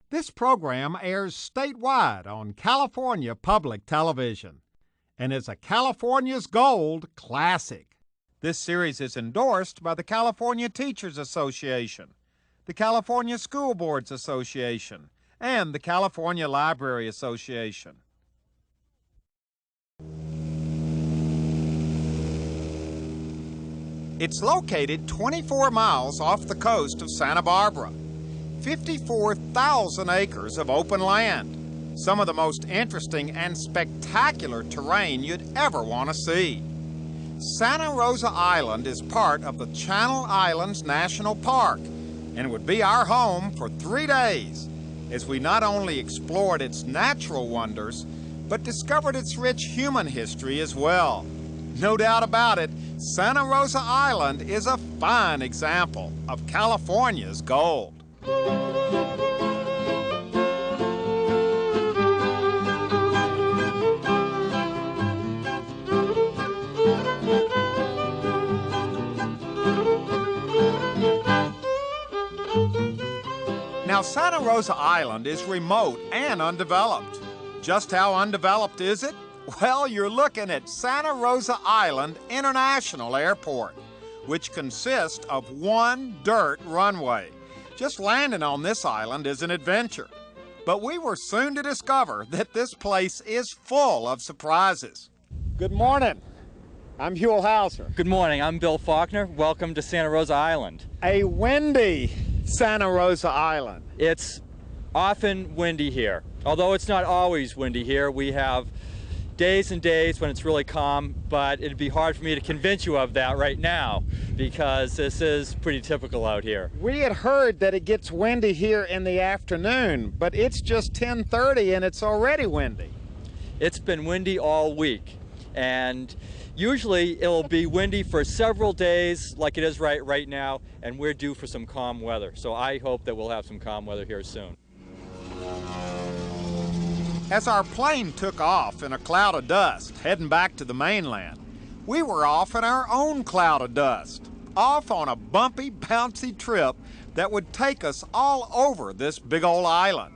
This program airs statewide on California Public Television and is a California's Gold classic. This series is endorsed by the California Teachers Association, the California School Boards Association, and the California Library Association. It's located 24 miles off the coast of Santa Barbara. 54,000 acres of open land. Some of the most interesting and spectacular terrain you'd ever want to see. Santa Rosa Island is part of the Channel Islands National Park and would be our home for 3 days as we not only explored its natural wonders, but discovered its rich human history as well. No doubt about it, Santa Rosa Island is a fine example of California's gold. Now, Santa Rosa Island is remote and undeveloped. Just how undeveloped is it? Well, you're looking at Santa Rosa Island International Airport, which consists of one dirt runway. Just landing on this island is an adventure. But we were soon to discover that this place is full of surprises. Good morning. I'm Huell Hauser. Good morning. I'm Bill Faulkner. Welcome to Santa Rosa Island. A windy Santa Rosa Island. It's often windy here. Although it's not always windy here, we have days and days when it's really calm, but it'd be hard for me to convince you of that right now because this is pretty typical out here. We had heard that it gets windy here in the afternoon, but it's just 10:30 and it's already windy. It's been windy all week, and usually it'll be windy for several days like it is right now, and we're due for some calm weather. So I hope that we'll have some calm weather here soon. As our plane took off in a cloud of dust, heading back to the mainland, we were off in our own cloud of dust, off on a bumpy, bouncy trip that would take us all over this big old island.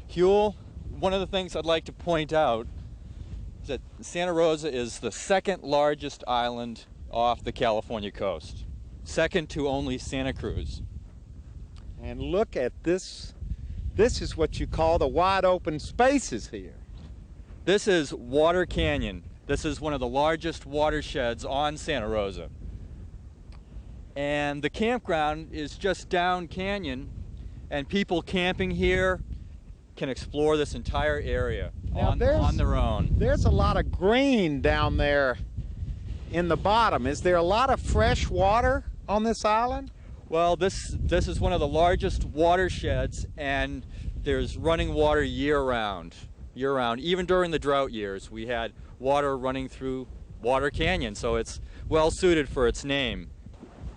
Huell, one of the things I'd like to point out is that Santa Rosa is the second largest island off the California coast, second to only Santa Cruz. And look at this. This is what you call the wide open spaces here. This is Water Canyon. This is one of the largest watersheds on Santa Rosa. And the campground is just down canyon, and people camping here can explore this entire area on their own. There's a lot of green down there in the bottom. Is there a lot of fresh water on this island? Well, this is one of the largest watersheds, and there's running water year-round. Even during the drought years, we had water running through Water Canyon, so it's well suited for its name.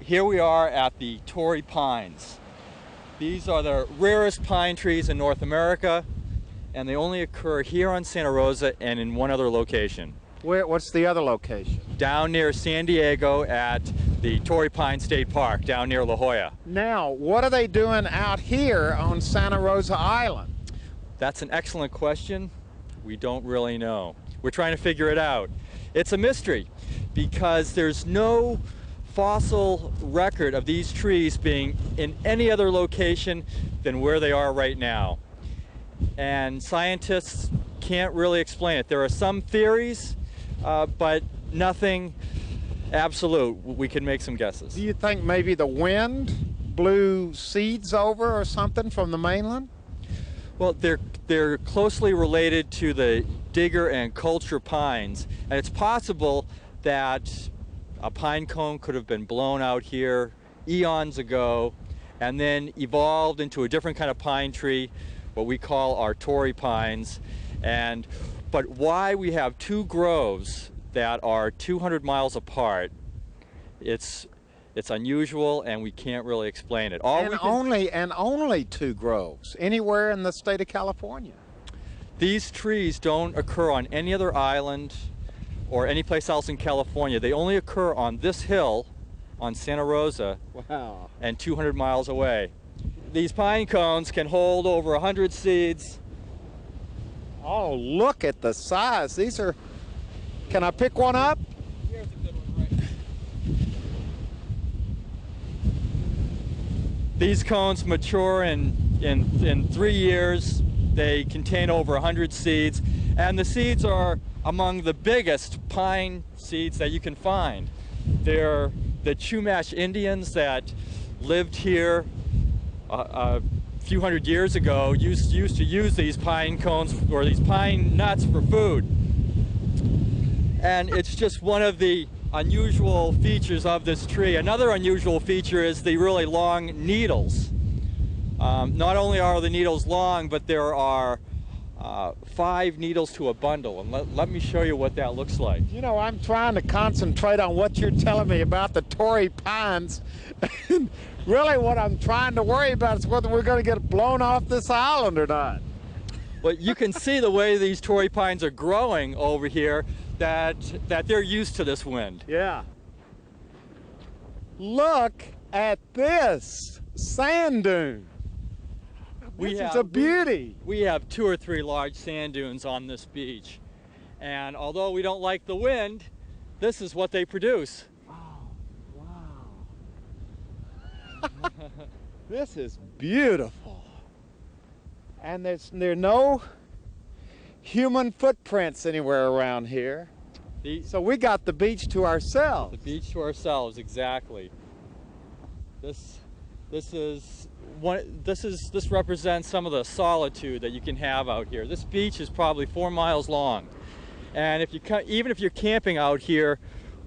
Here we are at the Tory Pines. These are the rarest pine trees in North America, and they only occur here on Santa Rosa and in one other location. What's the other location? Down near San Diego at the Tory Pines State Park, down near La Jolla. Now, what are they doing out here on Santa Rosa Island? That's an excellent question. We don't really know. We're trying to figure it out. It's a mystery because there's no fossil record of these trees being in any other location than where they are right now. And scientists can't really explain it. There are some theories, but nothing absolute. We can make some guesses. Do you think maybe the wind blew seeds over or something from the mainland? Well, they're closely related to the digger and culture pines, and it's possible that a pine cone could have been blown out here eons ago and then evolved into a different kind of pine tree, what we call our Tory pines. But why we have two groves that are 200 miles apart, it's unusual, and we can't really explain it. Only two groves anywhere in the state of California. These trees don't occur on any other island or any place else in California. They only occur on this hill on Santa Rosa. Wow. And 200 miles away. these pine cones can hold over 100 seeds. Oh, look at the size. These are, can I pick one up? Here's a good one right here. These cones mature in 3 years. They contain over 100 seeds, and the seeds are among the biggest pine seeds that you can find. They're the Chumash Indians that lived here a few hundred years ago used to use these pine cones or these pine nuts for food. And it's just one of the unusual features of this tree. Another unusual feature is the really long needles. Not only are the needles long, but there are 5 needles to a bundle. And let me show you what that looks like. You know, I'm trying to concentrate on what you're telling me about the Tory Pines. Really, what I'm trying to worry about is whether we're going to get blown off this island or not. Well, you can see the way these Tory Pines are growing over here, that they're used to this wind. Yeah. Look at this sand dune. This is a beauty. We have 2 or 3 large sand dunes on this beach. And although we don't like the wind, this is what they produce. Oh, wow. This is beautiful. And there are no human footprints anywhere around here. So we got the beach to ourselves. The beach to ourselves, exactly. This represents some of the solitude that you can have out here. This beach is probably 4 miles long, and even if you're camping out here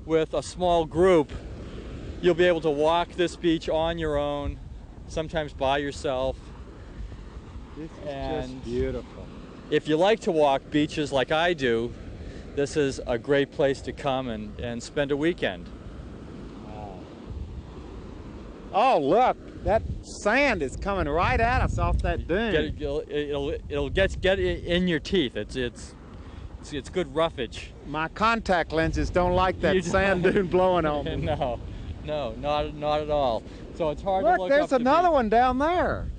with a small group, you'll be able to walk this beach on your own, sometimes by yourself. This is just beautiful. If you like to walk beaches like I do, this is a great place to come and spend a weekend. Oh, look, that sand is coming right at us off that dune. It'll get in your teeth. It's good roughage. My contact lenses don't like that sand dune blowing on me. No, not at all. So it's hard to look up. Look, there's another one down there.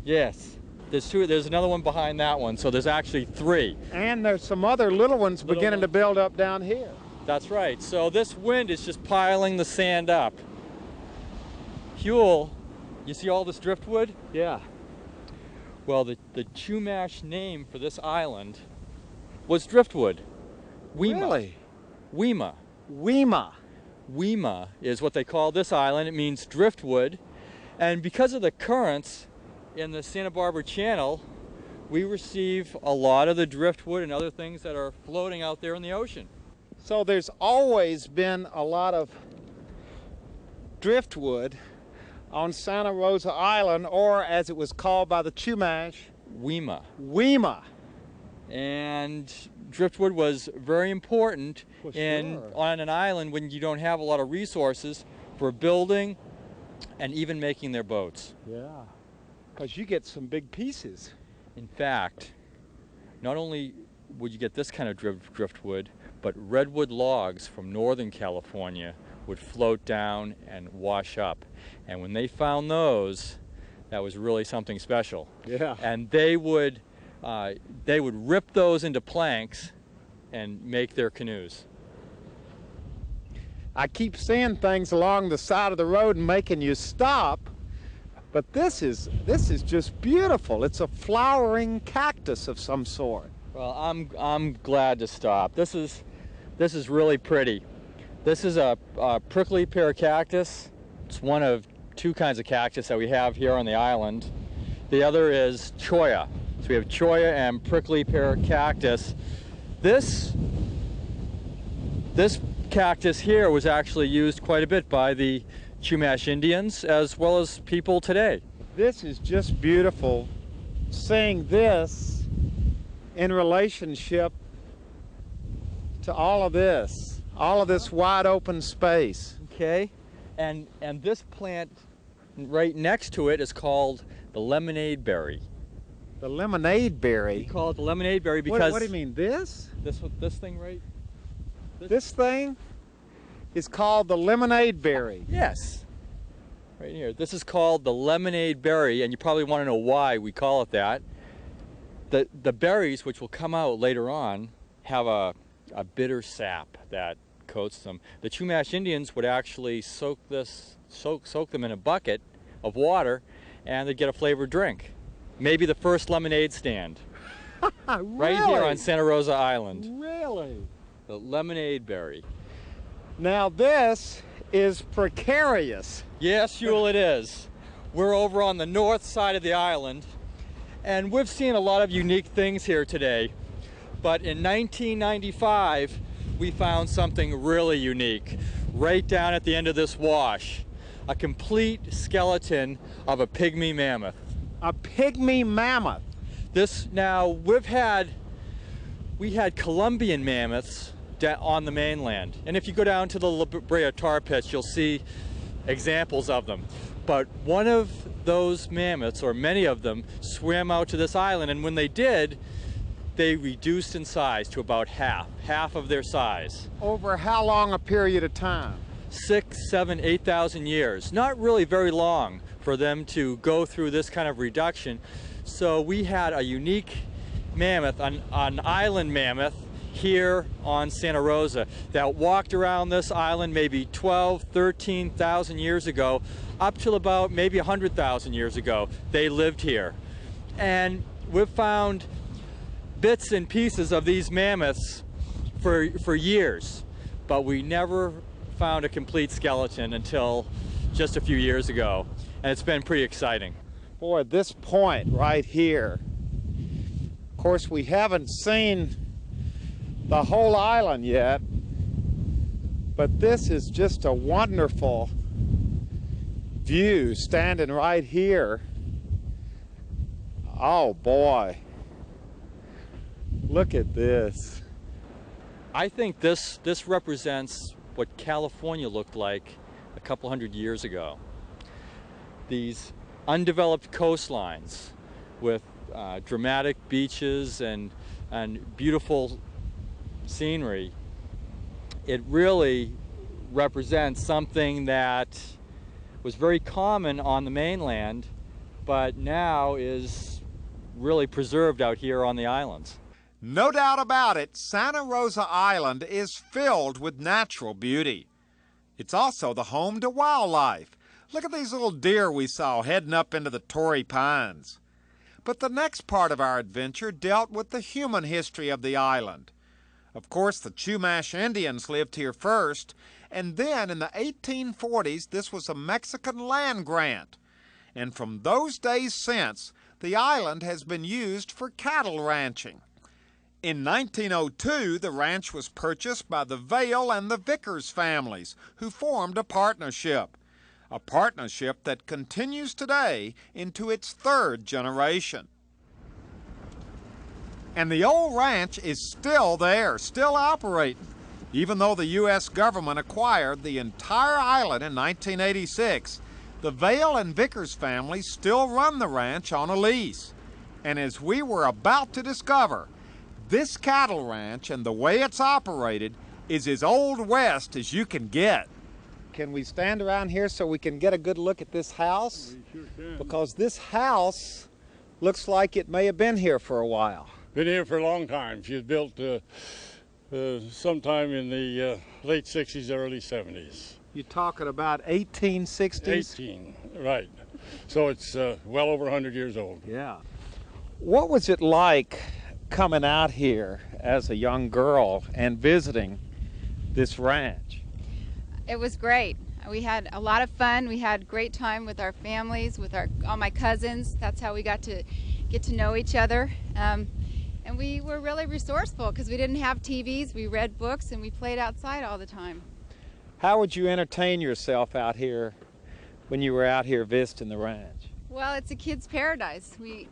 Yes, there's 2. There's another one behind that one. So there's actually 3. And there's some other little ones beginning to build up down here. That's right. So this wind is just piling the sand up. Huell, you see all this driftwood? Yeah. Well, the Chumash name for this island was driftwood. Wimal. Really? Wimal. Wimal. Wimal is what they call this island. It means driftwood. And because of the currents in the Santa Barbara Channel, we receive a lot of the driftwood and other things that are floating out there in the ocean. So there's always been a lot of driftwood on Santa Rosa Island, or as it was called by the Chumash, Wimal. Wimal. And driftwood was very important on an island when you don't have a lot of resources for building and even making their boats. Yeah, because you get some big pieces. In fact, not only would you get this kind of driftwood, but redwood logs from Northern California would float down and wash up. And when they found those, that was really something special. Yeah. And they would rip those into planks and make their canoes. I keep seeing things along the side of the road and making you stop, but this is just beautiful. It's a flowering cactus of some sort. Well, I'm glad to stop. This is really pretty. This is a prickly pear cactus. It's one of 2 kinds of cactus that we have here on the island. The other is cholla. So we have cholla and prickly pear cactus. This cactus here was actually used quite a bit by the Chumash Indians as well as people today. This is just beautiful, seeing this in relationship to all of this wide open space. Okay, and this plant right next to it is called the lemonade berry. The lemonade berry? We call it the lemonade berry because... What do you mean, this? This thing right... This thing is called the lemonade berry. Yes. Right here. This is called the lemonade berry, and you probably want to know why we call it that. The berries, which will come out later on, have a bitter sap that coats them. The Chumash Indians would actually soak them in a bucket of water, and they'd get a flavored drink. Maybe the first lemonade stand. Really? Right here on Santa Rosa Island. Really? The lemonade berry. Now this is precarious. Yes, Huell, it is. We're over on the north side of the island, and we've seen a lot of unique things here today. But in 1995, we found something really unique right down at the end of this wash. A complete skeleton of a pygmy mammoth. A pygmy mammoth? We had Colombian mammoths on the mainland. And if you go down to the La Brea tar pits, you'll see examples of them. But one of those mammoths, or many of them, swam out to this island, and when they did, they reduced in size to about half of their size. Over how long a period of time? 6, 7, 8,000 years. Not really very long for them to go through this kind of reduction. So we had a unique mammoth, an island mammoth, here on Santa Rosa that walked around this island maybe 12, 13,000 years ago, up till about maybe 100,000 years ago. They lived here. And we've found bits and pieces of these mammoths for years, but we never found a complete skeleton until just a few years ago, and it's been pretty exciting. Boy, this point right here, of course we haven't seen the whole island yet, but this is just a wonderful view standing right here. Oh boy, look at this. I think this represents what California looked like a couple hundred years ago. These undeveloped coastlines with dramatic beaches and beautiful scenery. It really represents something that was very common on the mainland, but now is really preserved out here on the islands. No doubt about it, Santa Rosa Island is filled with natural beauty. It's also the home to wildlife. Look at these little deer we saw heading up into the Tory Pines. But the next part of our adventure dealt with the human history of the island. Of course, the Chumash Indians lived here first, and then in the 1840s, this was a Mexican land grant. And from those days since, the island has been used for cattle ranching. In 1902, the ranch was purchased by the Vail and the Vickers families, who formed a partnership that continues today into its third generation. And the old ranch is still there, still operating. Even though the U.S. government acquired the entire island in 1986, the Vail and Vickers families still run the ranch on a lease. And as we were about to discover, this cattle ranch and the way it's operated is as old west as you can get. Can we stand around here so we can get a good look at this house? We sure can. Because this house looks like it may have been here for a while. Been here for a long time. She was built sometime in the late 60s, early 70s. You're talking about 1860s? 18, right. So it's well over 100 years old. Yeah. What was it like coming out here as a young girl and visiting this ranch? It was great. We had a lot of fun. We had a great time with our families, with all my cousins. That's how we got to get to know each other. And we were really resourceful because we didn't have TVs. We read books and we played outside all the time. How would you entertain yourself out here when you were out here visiting the ranch? Well, it's a kid's paradise. We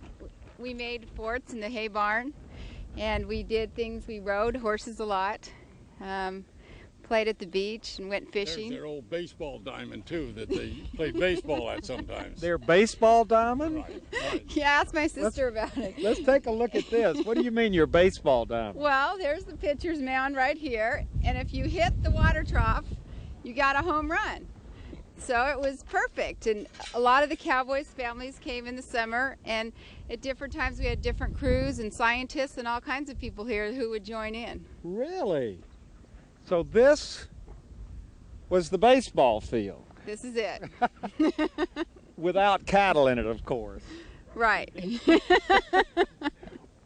made forts in the hay barn, and we did things. We rode horses a lot, played at the beach and went fishing. There's their old baseball diamond too that they play baseball at sometimes. Their baseball diamond? Right. Yeah, ask my sister about it. Let's take a look at this. What do you mean your baseball diamond? Well, there's the pitcher's mound right here, and if you hit the water trough, you got a home run. So it was perfect, and a lot of the Cowboys families came in the summer, and at different times we had different crews and scientists and all kinds of people here who would join in. Really? So this was the baseball field. This is it. Without cattle in it, of course. Right.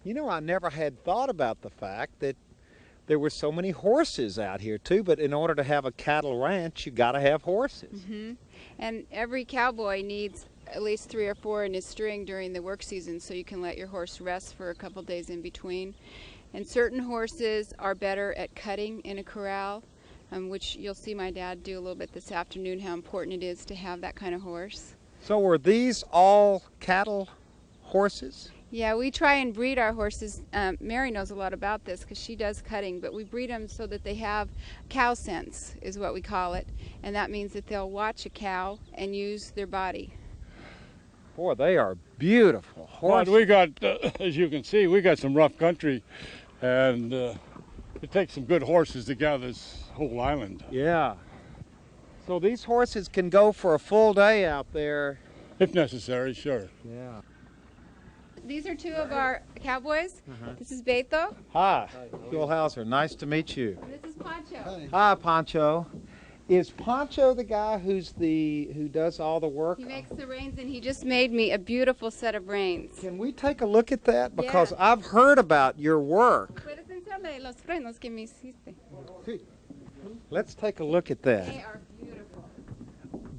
You know, I never had thought about the fact that there were so many horses out here too, but in order to have a cattle ranch, you got to have horses. Mm-hmm. And every cowboy needs at least 3 or 4 in his string during the work season, so you can let your horse rest for a couple days in between. And certain horses are better at cutting in a corral, which you'll see my dad do a little bit this afternoon, how important it is to have that kind of horse. So were these all cattle horses? Yeah, we try and breed our horses. Mary knows a lot about this because she does cutting, but we breed them so that they have cow sense, is what we call it. And that means that they'll watch a cow and use their body. Boy, they are beautiful horses. But we got, as you can see, we got some rough country, and it takes some good horses to gather this whole island. Yeah. So these horses can go for a full day out there. If necessary, sure. Yeah. These are 2 of our cowboys. This is Beto. Hi, Huell Hauser. Nice to meet you. And this is Pancho. Hi, Pancho. Is Pancho the guy who does all the work? He makes the reins, and he just made me a beautiful set of reins. Can we take a look at that? Because Yeah. I've heard about your work. Puedes enseñarme los frenos que me hiciste. Let's take a look at that. They are beautiful.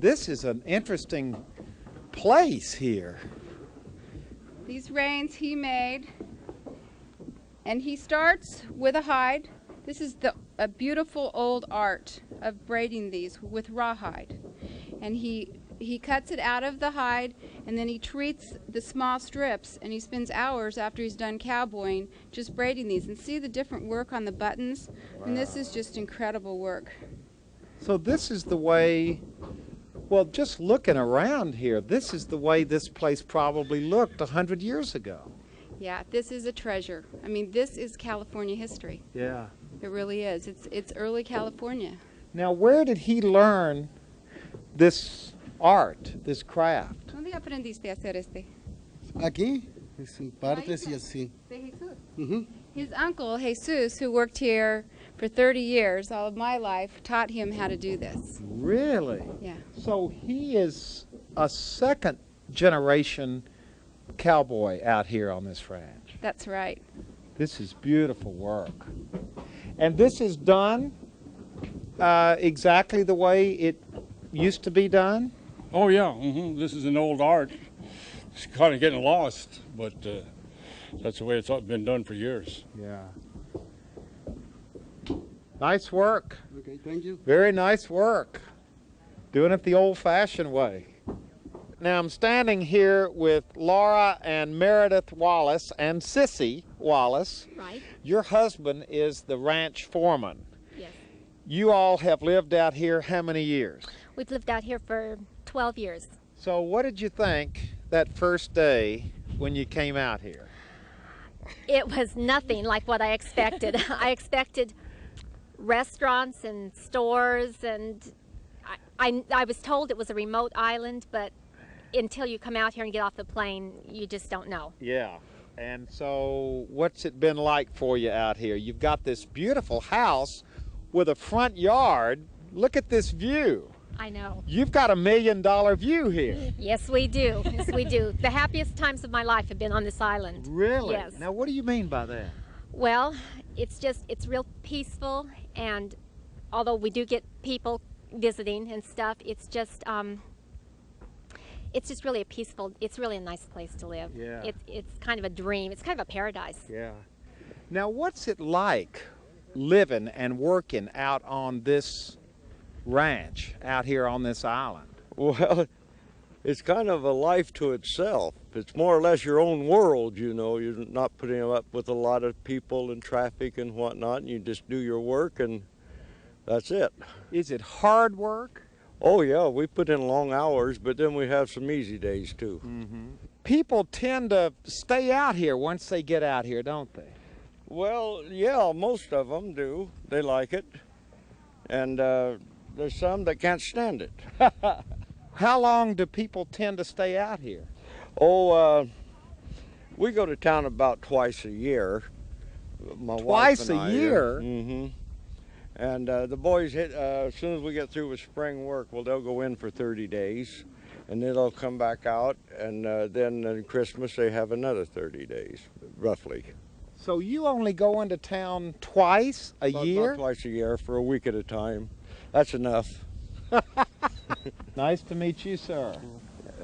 This is an interesting place here. These reins he made, and he starts with a hide. This is a beautiful old art of braiding these with rawhide. And he cuts it out of the hide, and then he treats the small strips, and he spends hours after he's done cowboying just braiding these. And see the different work on the buttons? Wow. And this is just incredible work. So this is the way, well, just looking around here, this is the way this place probably looked 100 years ago. Yeah, this is a treasure. I mean, this is California history. Yeah. It really is. It's early California. Now, where did he learn this art, this craft? ¿Dónde aprendiste a hacer este? Aquí, en partes y así. De Jesús. Mm-hmm. His uncle, Jesus, who worked here for 30 years, all of my life, taught him how to do this. Really? Yeah. So he is a second generation cowboy out here on this ranch. That's right. This is beautiful work. And this is done exactly the way it used to be done? Oh yeah, this is an old art. It's kind of getting lost, but that's the way it's been done for years. Yeah. Nice work. Okay, thank you. Very nice work. Doing it the old-fashioned way. Now I'm standing here with Laura and Meredith Wallace and Sissy Wallace. Right. Your husband is the ranch foreman. Yes. You all have lived out here how many years? We've lived out here for 12 years. So what did you think that first day when you came out here? It was nothing like what I expected. I expected restaurants and stores, and I was told it was a remote island, but until you come out here and get off the plane, you just don't know. Yeah. And so what's it been like for you out here? You've got this beautiful house with a front yard. Look at this view. I know. You've got $1 million view here. Yes, we do. Yes, we do. The happiest times of my life have been on this island. Really? Yes. Now, what do you mean by that? Well, it's real peaceful, and although we do get people visiting and stuff, it's just really it's really a nice place to live. Yeah. It's kind of a dream. It's kind of a paradise. Yeah. Now, what's it like living and working out on this ranch, out here on this island? Well, it's kind of a life to itself. It's more or less your own world, you know. You're not putting up with a lot of people and traffic and whatnot. And you just do your work, and that's it. Is it hard work? Oh, yeah, we put in long hours, but then we have some easy days, too. Mm-hmm. People tend to stay out here once they get out here, don't they? Well, yeah, most of them do. They like it. And there's some that can't stand it. How long do people tend to stay out here? Oh, we go to town about twice a year. My Twice wife and a I, year? Mm-hmm. And the boys hit, as soon as we get through with spring work, well, they'll go in for 30 days, and then they'll come back out, and then on Christmas they have another 30 days, roughly. So you only go into town twice a year? About twice a year for a week at a time. That's enough. Nice to meet you, sir.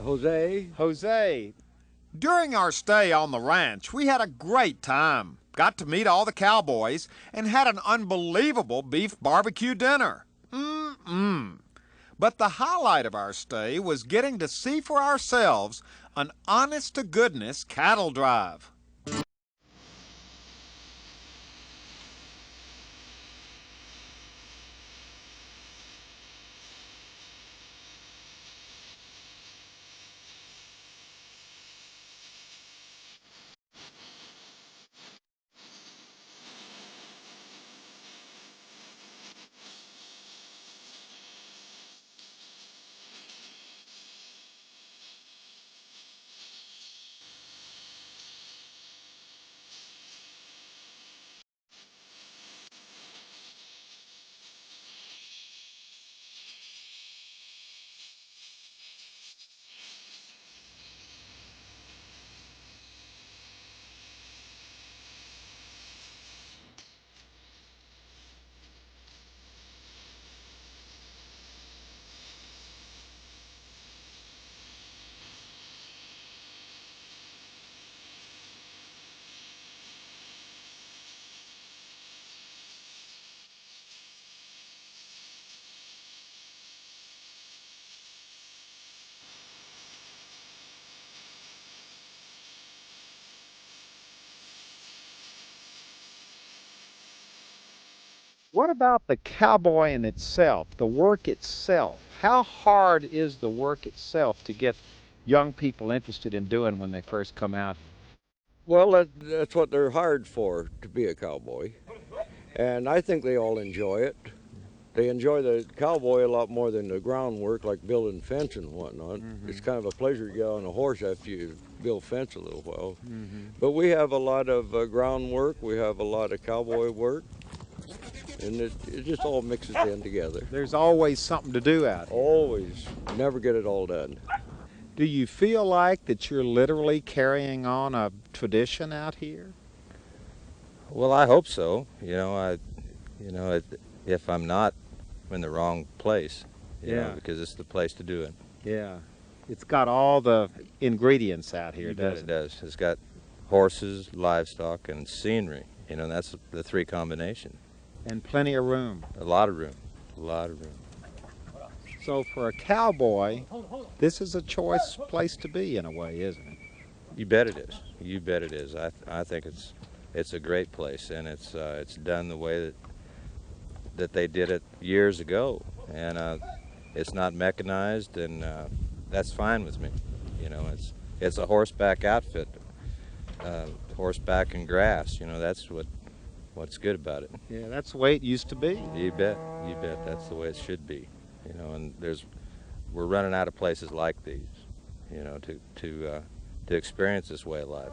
Jose? Jose. During our stay on the ranch, we had a great time. Got to meet all the cowboys and had an unbelievable beef barbecue dinner. But the highlight of our stay was getting to see for ourselves an honest-to-goodness cattle drive. What about the cowboy in itself, the work itself? How hard is the work itself to get young people interested in doing when they first come out? Well, that's what they're hired for, to be a cowboy. And I think they all enjoy it. They enjoy the cowboy a lot more than the groundwork, like building fence and whatnot. It's kind of a pleasure to get on a horse after you build fence a little while. But we have a lot of groundwork, we have a lot of cowboy work, and it just all mixes in together. There's always something to do out here. Always. Never get it all done. Do you feel like that you're literally carrying on a tradition out here? Well, I hope so. If I'm not, I'm in the wrong place. You know, because it's the place to do it. Yeah. It's got all the ingredients out here, doesn't it? It does. It's got horses, livestock, and scenery. You know, that's the three combination. And plenty of room. A lot of room. A lot of room. So for a cowboy, this is a choice place to be in a way, isn't it? You bet it is. You bet it is. I think it's a great place, and it's done the way that they did it years ago, and it's not mechanized, and that's fine with me. You know, it's a horseback outfit, horseback and grass. You know, that's what's good about it. Yeah, that's the way it used to be. You bet. That's the way it should be. You know, and we're running out of places like these, you know, to experience this way of life.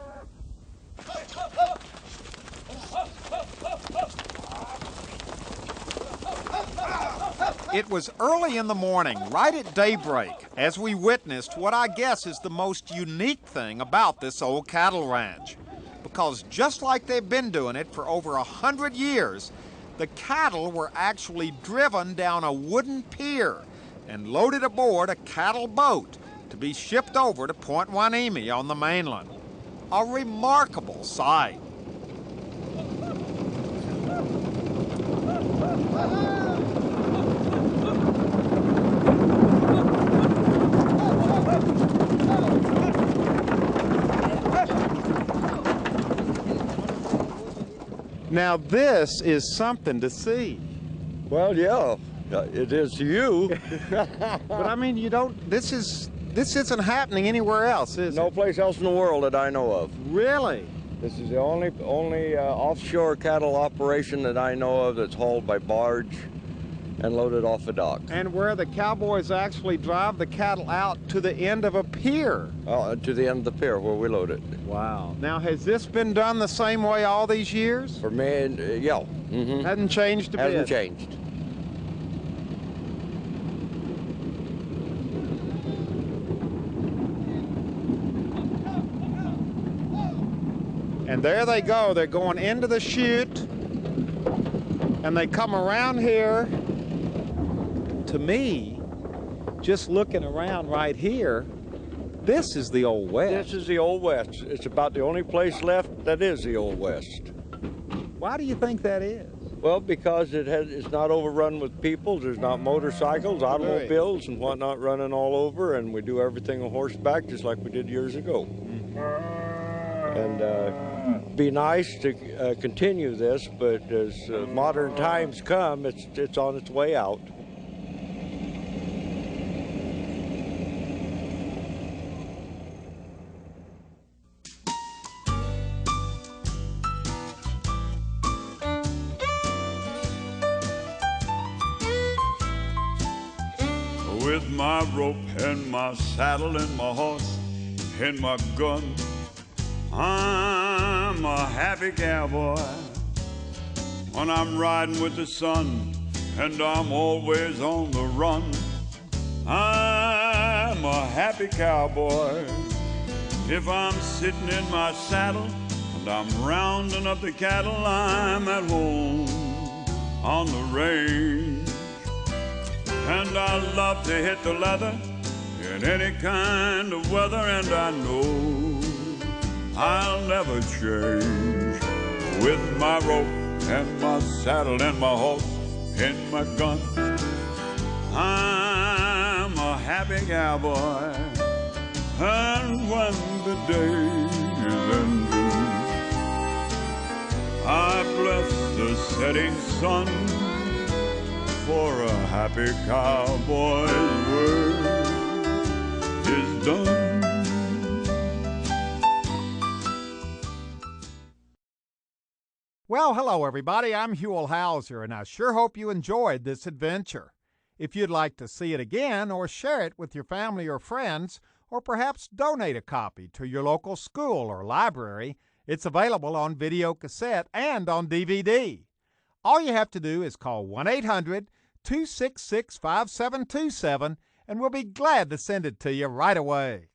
It was early in the morning, right at daybreak, as we witnessed what I guess is the most unique thing about this old cattle ranch. Because just like they've been doing it for over 100 years, the cattle were actually driven down a wooden pier and loaded aboard a cattle boat to be shipped over to Point Hueneme on the mainland. A remarkable sight. Now this is something to see. Well, yeah, it is to you. But I mean, this isn't happening anywhere else, is it? No place else in the world that I know of. Really? This is the only offshore cattle operation that I know of that's hauled by barge. and load it off the dock. And where the cowboys actually drive the cattle out to the end of a pier. To the end of the pier where we load it. Wow. Now, has this been done the same way all these years? For me, yeah. Mm-hmm. Hasn't changed a bit? Hasn't changed. And there they go. They're going into the chute, and they come around here. To me, just looking around right here, this is the Old West. This is the Old West. It's about the only place left that is the Old West. Why do you think that is? Well, because it's not overrun with people. There's not motorcycles, automobiles, and whatnot running all over, and we do everything on horseback just like we did years ago. And be nice to continue this, but as modern times come, it's on its way out. With my rope and my saddle and my horse and my gun, I'm a happy cowboy. When I'm riding with the sun and I'm always on the run, I'm a happy cowboy. If I'm sitting in my saddle and I'm rounding up the cattle, I'm at home on the range. And I love to hit the leather in any kind of weather, and I know I'll never change. With my rope and my saddle and my horse and my gun, I'm a happy cowboy. And when the day is ending, I bless the setting sun, for a happy cowboy's work is done. Well, hello everybody, I'm Huell Hauser, and I sure hope you enjoyed this adventure. If you'd like to see it again, or share it with your family or friends, or perhaps donate a copy to your local school or library, it's available on video cassette and on DVD. All you have to do is call 1-800-266-5727, and we'll be glad to send it to you right away.